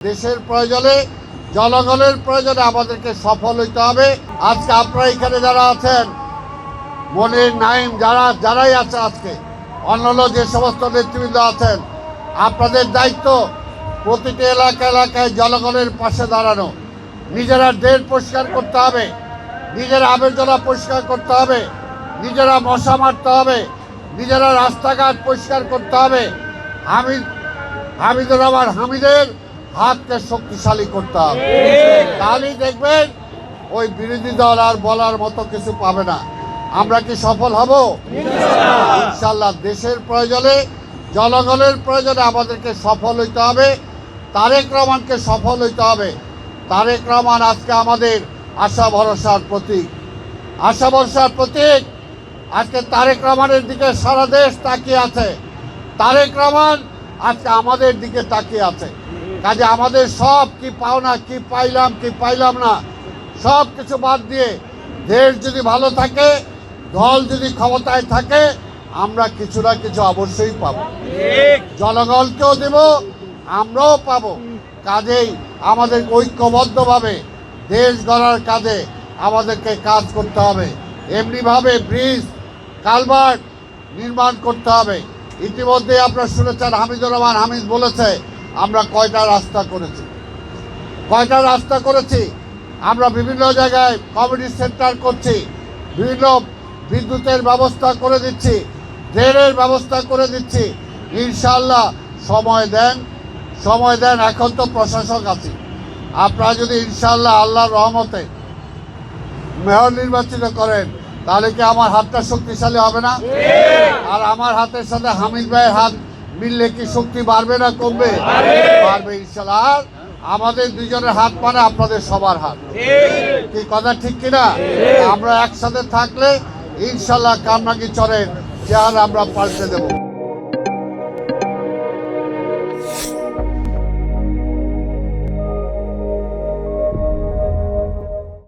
দেশের প্রয়োজনে জনগণের প্রয়োজনে আমাদেরকে সফল হইতে হবে। আজকে আপনারা এখানে যারা আছেন, মনির নাইম যারাই আছে, আজকে অন্যান্য যে সমস্ত নেতৃবৃন্দ আছেন, আপনাদের দায়িত্ব প্রতিটি এলাকায় জনগণের পাশে দাঁড়ানো। নিজেরা ড্রেন পরিষ্কার করতে হবে, নিজেরা আবর্জনা পরিষ্কার করতে হবে, নিজেরা মশা মারতে হবে, নিজেরা রাস্তাঘাট পরিষ্কার করতে হবে। হামিদুর রহমান হামিদের হাতকে শক্তিশালী করতে হবে। তাহলেই দেখবেন ওই বিরোধী দল আর বলার মতো কিছু পাবে না। আমরা কি সফল হব? ইনশাল্লাহ। দেশের প্রয়োজনে জনগণের প্রয়োজনে আমাদেরকে সফল হইতে হবে। তারেক রহমানকে সফল হইতে হবে। তারেক রহমান আজকে আমাদের আশা ভরসার প্রতীক। আশা ভরসার প্রতীক। আজকে তারেক রহমানের দিকে সারা দেশ তাকিয়ে আছে। তারেক রহমান আজকে আমাদের দিকে তাকিয়ে আছে। কাজে আমাদের সব কি পাওনা, কি পাইলাম না, সব কিছু বাদ দিয়ে দেশ যদি ভালো থাকে, দল যদি ক্ষমতায় থাকে, আমরা কিছু না কিছু অবশ্যই পাবো। জনগণকেও দেব, আমরাও পাবো। কাজেই আমাদের ঐক্যবদ্ধভাবে দেশ গড়ার কাজে আমাদেরকে কাজ করতে হবে। এমনিভাবে ব্রিজ কালভার্ট নির্মাণ করতে হবে। ইতিমধ্যে আপনারা শুনেছেন হামিদুর রহমান হামিদ বলেছে আমরা কয়টা রাস্তা করেছি। আমরা বিভিন্ন জায়গায় কমিউনিটি সেন্টার করছি, বিভিন্ন বিদ্যুতের ব্যবস্থা করে দিচ্ছি, ড্রেনের ব্যবস্থা করে দিচ্ছি। ইনশাআল্লাহ সময় দেন। এখন তো প্রশাসক আছি। আপনারা যদি ইনশাআল্লাহ আল্লাহর রহমতে মেয়র নির্বাচিত করেন, তাহলে কি আমার হাতটা শক্তিশালী হবে না? আর আমার হাতের সাথে হামিদ ভাইয়ের হাত মিললে কি শক্তি বাড়বে না কমবে? বাড়বে ইনশাআল্লাহ। আর আমাদের দুজনের হাত মানে আপনাদের সবার হাত। কি কথা ঠিক কিনা? আমরা একসাথে থাকলে ইনশাআল্লাহ কামরাঙ্গী চরের চেহারা আমরা পাল্টে দেব।